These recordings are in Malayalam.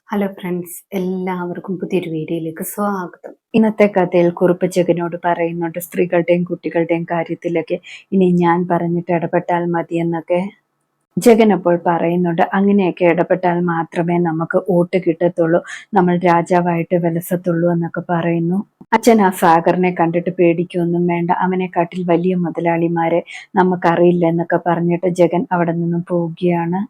ഹലോ ഫ്രണ്ട്സ്, എല്ലാവർക്കും പുതിയൊരു വീഡിയോയിലേക്ക് സ്വാഗതം. ഇന്നത്തെ കഥയിൽ കുറുപ്പ് ജഗനോട് പറയുന്നുണ്ട്, സ്ത്രീകളുടെയും കുട്ടികളുടെയും കാര്യത്തിലൊക്കെ ഇനി ഞാൻ പറഞ്ഞിട്ട് ഇടപെട്ടാൽ മതിയെന്നൊക്കെ. ജഗൻ അപ്പോൾ പറയുന്നുണ്ട്, അങ്ങനെയൊക്കെ ഇടപെട്ടാൽ മാത്രമേ നമുക്ക് വോട്ട് കിട്ടത്തുള്ളൂ, നമ്മൾ രാജാവായിട്ട് വിലസത്തുള്ളൂ എന്നൊക്കെ പറയുന്നു. അച്ഛൻ ആ സാഗറിനെ കണ്ടിട്ട് പേടിക്കൊന്നും വേണ്ട, അവനെക്കാട്ടിൽ വലിയ മുതലാളിമാരെ നമുക്കറിയില്ല എന്നൊക്കെ പറഞ്ഞിട്ട് ജഗൻ അവിടെ നിന്നും പോവുകയാണ്.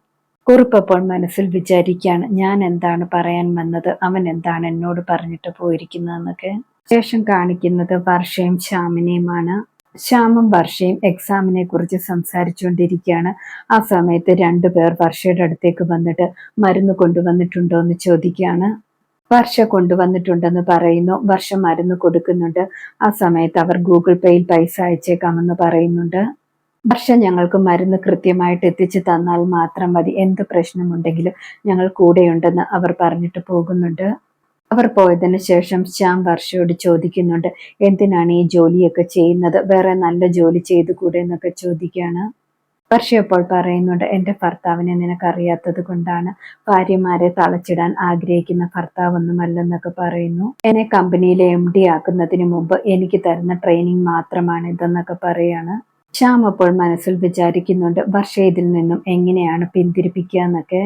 കുറുപ്പപ്പോൾ മനസ്സിൽ വിചാരിക്കുകയാണ്, ഞാൻ എന്താണ് പറയാൻ വന്നത്, അവൻ എന്താണ് എന്നോട് പറഞ്ഞിട്ട് പോയിരിക്കുന്നതെന്നൊക്കെ. ശേഷം കാണിക്കുന്നത് വർഷയും ശ്യാമിനെയുമാണ്. ശ്യാമും വർഷയും എക്സാമിനെ കുറിച്ച് സംസാരിച്ചുകൊണ്ടിരിക്കുകയാണ്. ആ സമയത്ത് രണ്ടുപേർ വർഷയുടെ അടുത്തേക്ക് വന്നിട്ട് മരുന്ന് കൊണ്ടുവന്നിട്ടുണ്ടോ എന്ന് ചോദിക്കുകയാണ്. വർഷ കൊണ്ടുവന്നിട്ടുണ്ടെന്ന് പറയുന്നു. വർഷ മരുന്ന് കൊടുക്കുന്നുണ്ട്. ആ സമയത്ത് അവർ ഗൂഗിൾ പേയിൽ പൈസ അയച്ചേക്കാമെന്ന് പറയുന്നുണ്ട്. വർഷ ഞങ്ങൾക്ക് മരുന്ന് കൃത്യമായിട്ട് എത്തിച്ചു തന്നാൽ മാത്രം മതി, എന്ത് പ്രശ്നമുണ്ടെങ്കിലും ഞങ്ങൾ കൂടെയുണ്ടെന്ന് അവർ പറഞ്ഞിട്ട് പോകുന്നുണ്ട്. അവർ പോയതിന് ശേഷം ശ്യാം വർഷയോട് ചോദിക്കുന്നുണ്ട്, എന്തിനാണ് ഈ ജോലിയൊക്കെ ചെയ്യുന്നത്, വേറെ നല്ല ജോലി ചെയ്തു കൂടെ എന്നൊക്കെ ചോദിക്കുകയാണ്. വർഷ അപ്പോൾ പറയുന്നുണ്ട്, എൻ്റെ ഭർത്താവിനെ നിനക്കറിയാത്തത് കൊണ്ടാണ്, ഭാര്യമാരെ തളച്ചിടാൻ ആഗ്രഹിക്കുന്ന ഭർത്താവൊന്നുമല്ലെന്നൊക്കെ പറയുന്നു. എന്നെ കമ്പനിയിലെ MD ആക്കുന്നതിന് മുമ്പ് എനിക്ക് തരുന്ന ട്രെയിനിങ് മാത്രമാണ് ഇതെന്നൊക്കെ പറയാണ്. ശ്യാം അപ്പോൾ മനസ്സിൽ വിചാരിക്കുന്നുണ്ട്, വർഷ ഇതിൽ നിന്നും എങ്ങനെയാണ് പിന്തിരിപ്പിക്കുക എന്നൊക്കെ.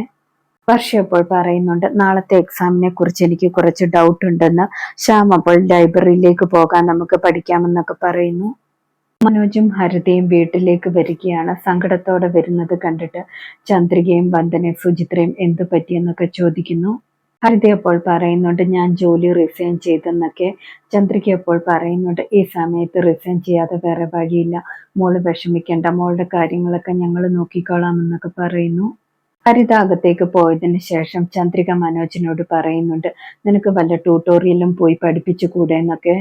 വർഷ അപ്പോൾ പറയുന്നുണ്ട്, നാളത്തെ എക്സാമിനെ കുറിച്ച് എനിക്ക് കുറച്ച് ഡൗട്ട് ഉണ്ടെന്ന്. ശ്യാം അപ്പോൾ ലൈബ്രറിയിലേക്ക് പോകാൻ നമുക്ക് പഠിക്കാമെന്നൊക്കെ പറയുന്നു. മനോജും ഹരിതയും വീട്ടിലേക്ക് വരികയാണ്. സങ്കടത്തോടെ വരുന്നത് കണ്ടിട്ട് ചന്ദ്രികയും വന്ദനയും സുചിത്രയും എന്തു പറ്റിയെന്നൊക്കെ ചോദിക്കുന്നു. ഹരിത അപ്പോൾ പറയുന്നുണ്ട്, ഞാൻ ജോലി റിസൈൻ ചെയ്തെന്നൊക്കെ. ചന്ദ്രിക അപ്പോൾ പറയുന്നുണ്ട്, ഈ സമയത്ത് റിസൈൻ ചെയ്യാതെ വേറെ വഴിയില്ല, മോള് വിഷമിക്കേണ്ട, മോളുടെ കാര്യങ്ങളൊക്കെ ഞങ്ങൾ നോക്കിക്കോളാം എന്നൊക്കെ പറയുന്നു. ഹരിത അകത്തേക്ക് പോയതിന് ശേഷം ചന്ദ്രിക മനോജിനോട് പറയുന്നുണ്ട്, നിനക്ക് വല്ല ട്യൂട്ടോറിയലും പോയി പഠിപ്പിച്ചു കൂടെ എന്നൊക്കെ.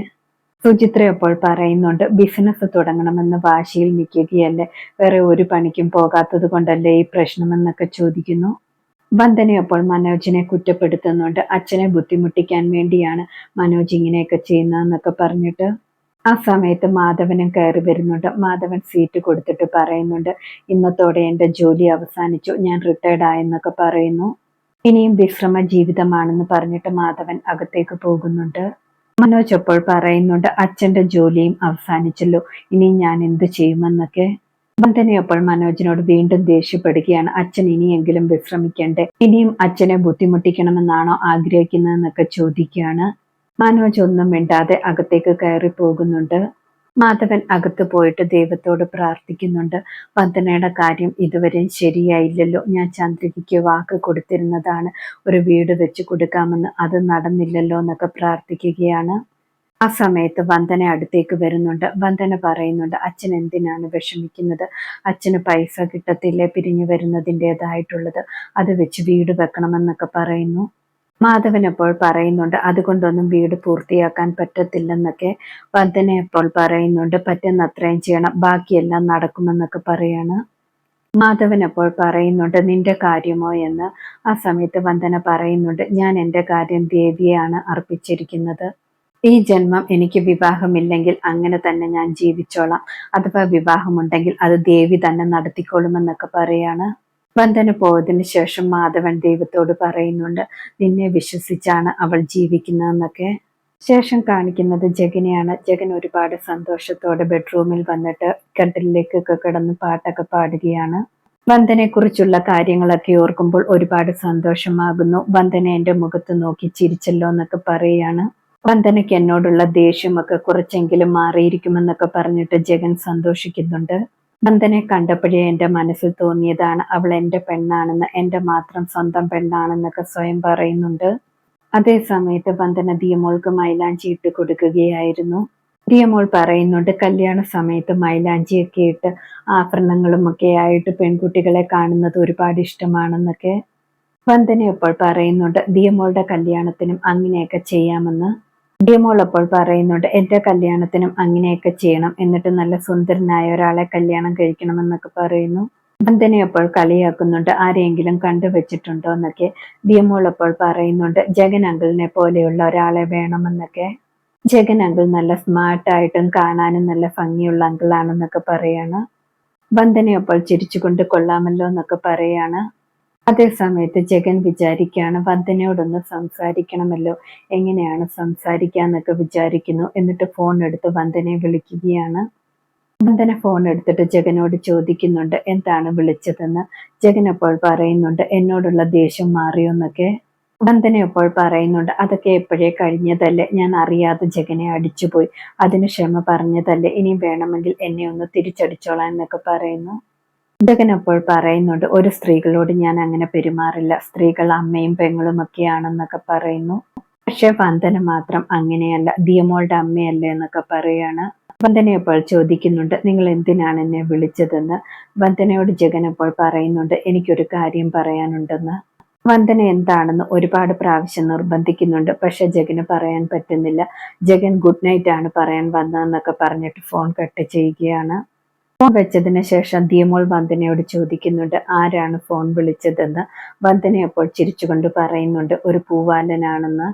സുചിത്ര അപ്പോൾ പറയുന്നുണ്ട്, ബിസിനസ് തുടങ്ങണമെന്ന് വാശിയിൽ നിൽക്കുകയല്ലേ, വേറെ ഒരു പണിക്കും പോകാത്തത് കൊണ്ടല്ലേ ഈ പ്രശ്നമെന്നൊക്കെ ചോദിക്കുന്നു. വന്ദന അപ്പോൾ മനോജിനെ കുറ്റപ്പെടുത്തുന്നുണ്ട്, അച്ഛനെ ബുദ്ധിമുട്ടിക്കാൻ വേണ്ടിയാണ് മനോജ് ഇങ്ങനെയൊക്കെ ചെയ്യുന്നതെന്നൊക്കെ പറഞ്ഞിട്ട്. ആ സമയത്ത് മാധവനും കയറി വരുന്നുണ്ട്. മാധവൻ സീറ്റ് കൊടുത്തിട്ട് പറയുന്നുണ്ട്, ഇന്നത്തോടെ എൻ്റെ ജോലി അവസാനിച്ചു, ഞാൻ റിട്ടയർഡ് ആയെന്നൊക്കെ പറയുന്നു. ഇനിയും വിശ്രമ ജീവിതമാണെന്ന് പറഞ്ഞിട്ട് മാധവൻ അകത്തേക്ക് പോകുന്നുണ്ട്. മനോജ് അപ്പോൾ പറയുന്നുണ്ട്, അച്ഛൻ്റെ ജോലിയും അവസാനിച്ചല്ലോ, ഇനി ഞാൻ എന്ത് ചെയ്യുമെന്നൊക്കെ. വന്ദന അപ്പോൾ മനോജിനോട് വീണ്ടും ദേഷ്യപ്പെടുകയാണ്, അച്ഛൻ ഇനിയെങ്കിലും വിശ്രമിക്കണ്ടേ, ഇനിയും അച്ഛനെ ബുദ്ധിമുട്ടിക്കണമെന്നാണോ ആഗ്രഹിക്കുന്നതെന്നൊക്കെ ചോദിക്കുകയാണ്. മനോജ് ഒന്നും മിണ്ടാതെ അകത്തേക്ക് കയറി പോകുന്നുണ്ട്. മാധവൻ അകത്ത് പോയിട്ട് ദൈവത്തോട് പ്രാർത്ഥിക്കുന്നുണ്ട്, വന്ദനയുടെ കാര്യം ഇതുവരെ ശരിയായില്ലല്ലോ, ഞാൻ ചന്ദ്രികയ്ക്ക് വാക്ക് കൊടുത്തിരുന്നതാണ് ഒരു വീട് വെച്ച് കൊടുക്കാമെന്ന്, അത് നടന്നില്ലല്ലോ എന്നൊക്കെ പ്രാർത്ഥിക്കുകയാണ്. ആ സമയത്ത് വന്ദന അടുത്തേക്ക് വരുന്നുണ്ട്. വന്ദന പറയുന്നുണ്ട്, അച്ഛൻ എന്തിനാണ് വിഷമിക്കുന്നത്, അച്ഛന് പൈസ കിട്ടത്തില്ലേ പിരിഞ്ഞു വരുന്നതിൻ്റെതായിട്ടുള്ളത്, അത് വെച്ച് വീട് വെക്കണമെന്നൊക്കെ പറയുന്നു. മാധവൻ അപ്പോൾ പറയുന്നുണ്ട്, അതുകൊണ്ടൊന്നും വീട് പൂർത്തിയാക്കാൻ പറ്റത്തില്ലെന്നൊക്കെ. വന്ദന അപ്പോൾ പറയുന്നുണ്ട്, പറ്റുന്ന അത്രയും ചെയ്യണം, ബാക്കിയെല്ലാം നടക്കുമെന്നൊക്കെ പറയാണ്. മാധവൻ അപ്പോൾ പറയുന്നുണ്ട്, നിന്റെ കാര്യമോ എന്ന്. ആ സമയത്ത് വന്ദന പറയുന്നുണ്ട്, ഞാൻ എൻ്റെ കാര്യം ദേവിയെയാണ് അർപ്പിച്ചിരിക്കുന്നത്, ഈ ജന്മം എനിക്ക് വിവാഹമില്ലെങ്കിൽ അങ്ങനെ തന്നെ ഞാൻ ജീവിച്ചോളാം, അഥവാ വിവാഹമുണ്ടെങ്കിൽ അത് ദേവി തന്നെ നടത്തിക്കൊള്ളുമെന്നൊക്കെ പറയാണ്. വന്ദന പോയതിന് ശേഷം മാധവൻ ദൈവത്തോട് പറയുന്നുണ്ട്, നിന്നെ വിശ്വസിച്ചാണ് അവൾ ജീവിക്കുന്നതെന്നൊക്കെ. ശേഷം കാണിക്കുന്നത് ജഗനെയാണ്. ജഗൻ ഒരുപാട് സന്തോഷത്തോടെ ബെഡ്റൂമിൽ വന്നിട്ട് കട്ടിലിലേക്കൊക്കെ കിടന്ന് പാട്ടൊക്കെ പാടുകയാണ്. വന്ദനെ കുറിച്ചുള്ള കാര്യങ്ങളൊക്കെ ഓർക്കുമ്പോൾ ഒരുപാട് സന്തോഷമാകുന്നു. വന്ദന എൻ്റെ മുഖത്ത് നോക്കി ചിരിച്ചല്ലോ എന്നൊക്കെ പറയുകയാണ്. വന്ദനയ്ക്ക് എന്നോടുള്ള ദേഷ്യമൊക്കെ കുറച്ചെങ്കിലും മാറിയിരിക്കുമെന്നൊക്കെ പറഞ്ഞിട്ട് ജഗൻ സന്തോഷിക്കുന്നുണ്ട്. വന്ദനെ കണ്ടപ്പോഴേ എൻ്റെ മനസ്സിൽ തോന്നിയതാണ് അവൾ എൻ്റെ പെണ്ണാണെന്ന്, എൻ്റെ മാത്രം സ്വന്തം പെണ്ണാണെന്നൊക്കെ സ്വയം പറയുന്നുണ്ട്. അതേ സമയത്ത് വന്ദന ദിയമോൾക്ക് മൈലാഞ്ചി ഇട്ട് കൊടുക്കുകയായിരുന്നു. ദിയമോൾ പറയുന്നുണ്ട്, കല്യാണ സമയത്ത് മൈലാഞ്ചിയൊക്കെ ഇട്ട് ആഭരണങ്ങളും ഒക്കെ ആയിട്ട് പെൺകുട്ടികളെ കാണുന്നത് ഒരുപാട് ഇഷ്ടമാണെന്നൊക്കെ. വന്ദന അപ്പോൾ പറയുന്നുണ്ട്, ദിയമോളുടെ കല്യാണത്തിനും അങ്ങനെയൊക്കെ ചെയ്യാമെന്ന്. ഡിയമോൾ അപ്പോൾ പറയുന്നുണ്ട്, എൻ്റെ കല്യാണത്തിനും അങ്ങനെയൊക്കെ ചെയ്യണം, എന്നിട്ട് നല്ല സുന്ദരനായ ഒരാളെ കല്യാണം കഴിക്കണമെന്നൊക്കെ പറയുന്നു. വന്ദന അപ്പോൾ കളിയാക്കുന്നുണ്ട്, ആരെയെങ്കിലും കണ്ടുവച്ചിട്ടുണ്ടോ എന്നൊക്കെ. ഡിയമോൾ അപ്പോൾ പറയുന്നുണ്ട്, ജഗൻ അങ്കിളിനെ പോലെയുള്ള ഒരാളെ വേണമെന്നൊക്കെ. ജഗൻ അങ്കിൾ നല്ല സ്മാർട്ടായിട്ടും കാണാനും നല്ല ഭംഗിയുള്ള അങ്കിളാണെന്നൊക്കെ പറയാണ്. വന്ദന അപ്പോൾ ചിരിച്ചുകൊണ്ട് കൊള്ളാമല്ലോ എന്നൊക്കെ പറയാണ്. അതേ സമയത്ത് ജഗൻ വിചാരിക്കുകയാണ് വന്ദനയോടൊന്ന് സംസാരിക്കണമല്ലോ, എങ്ങനെയാണ് സംസാരിക്കാന്നൊക്കെ വിചാരിക്കുന്നു. എന്നിട്ട് ഫോൺ എടുത്ത് വന്ദനയെ വിളിക്കുകയാണ്. വന്ദന ഫോൺ എടുത്തിട്ട് ജഗനോട് ചോദിക്കുന്നുണ്ട് എന്താണ് വിളിച്ചതെന്ന്. ജഗൻ അപ്പോൾ പറയുന്നുണ്ട് എന്നോടുള്ള ദേഷ്യം മാറിയോന്നൊക്കെ. വന്ദന അപ്പോൾ പറയുന്നുണ്ട് അതൊക്കെ എപ്പോഴേ കഴിഞ്ഞതല്ലേ, ഞാൻ അറിയാതെ ജഗനെ അടിച്ചുപോയി, അതിന് ക്ഷമ പറഞ്ഞതല്ലേ, ഇനി വേണമെങ്കിൽ എന്നെ ഒന്ന് തിരിച്ചടിച്ചോളാം എന്നൊക്കെ പറയുന്നു. ജഗൻ അപ്പോൾ പറയുന്നുണ്ട് ഒരു സ്ത്രീകളോട് ഞാൻ അങ്ങനെ പെരുമാറില്ല, സ്ത്രീകൾ അമ്മയും പെങ്ങളും ഒക്കെയാണെന്നൊക്കെ പറയുന്നു. പക്ഷെ വന്ദന മാത്രം അങ്ങനെയല്ല, ദിയമോളുടെ അമ്മയല്ലേ എന്നൊക്കെ പറയാണ്. വന്ദന അപ്പോൾ ചോദിക്കുന്നുണ്ട് നിങ്ങൾ എന്തിനാണ് എന്നെ വിളിച്ചതെന്ന്. വന്ദനയോട് ജഗൻ അപ്പോൾ പറയുന്നുണ്ട് എനിക്കൊരു കാര്യം പറയാനുണ്ടെന്ന്. വന്ദന എന്താണെന്ന് ഒരുപാട് പ്രാവശ്യം നിർബന്ധിക്കുന്നുണ്ട്. പക്ഷെ ജഗന് പറയാൻ പറ്റുന്നില്ല. ജഗൻ ഗുഡ് നൈറ്റ് ആണ് പറയാൻ വന്നതെന്നൊക്കെ പറഞ്ഞിട്ട് ഫോൺ കട്ട് ചെയ്യുകയാണ്. ഫോൺ വെച്ചതിന് ശേഷം ദിയമോൾ വന്ദനയോട് ചോദിക്കുന്നുണ്ട് ആരാണ് ഫോൺ വിളിച്ചതെന്ന്. വന്ദന അപ്പോൾ ചിരിച്ചുകൊണ്ട് പറയുന്നുണ്ട് ഒരു പൂവാലനാണെന്ന്.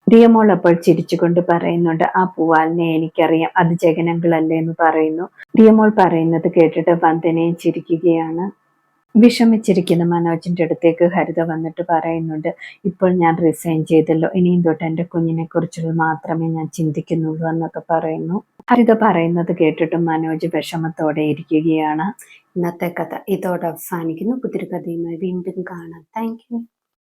ദിയമോൾ അപ്പോൾ ചിരിച്ചുകൊണ്ട് പറയുന്നുണ്ട് ആ പൂവാലിനെ എനിക്കറിയാം, അത് ജഗനങ്കിളല്ലേ എന്ന് പറയുന്നു. ദിയമോൾ പറയുന്നത് കേട്ടിട്ട് വന്ദനയും ചിരിക്കുകയാണ്. വിഷമിച്ചിരിക്കുന്ന മനോജിന്റെ അടുത്തേക്ക് ഹരിത വന്നിട്ട് പറയുന്നുണ്ട് ഇപ്പോൾ ഞാൻ റിസൈൻ ചെയ്തല്ലോ, ഇനിയും തൊട്ട് എൻ്റെ കുഞ്ഞിനെ കുറിച്ചുള്ള മാത്രമേ ഞാൻ ചിന്തിക്കുന്നുള്ളൂ എന്നൊക്കെ പറയുന്നു. ഹരിത പറയുന്നത് കേട്ടിട്ട് മനോജ് വിഷമത്തോടെ ഇരിക്കുകയാണ്. ഇന്നത്തെ കഥ ഇതോടെ അവസാനിക്കുന്നു. പുതിയൊരു കഥയുമായി വീണ്ടും കാണാം. Thank you.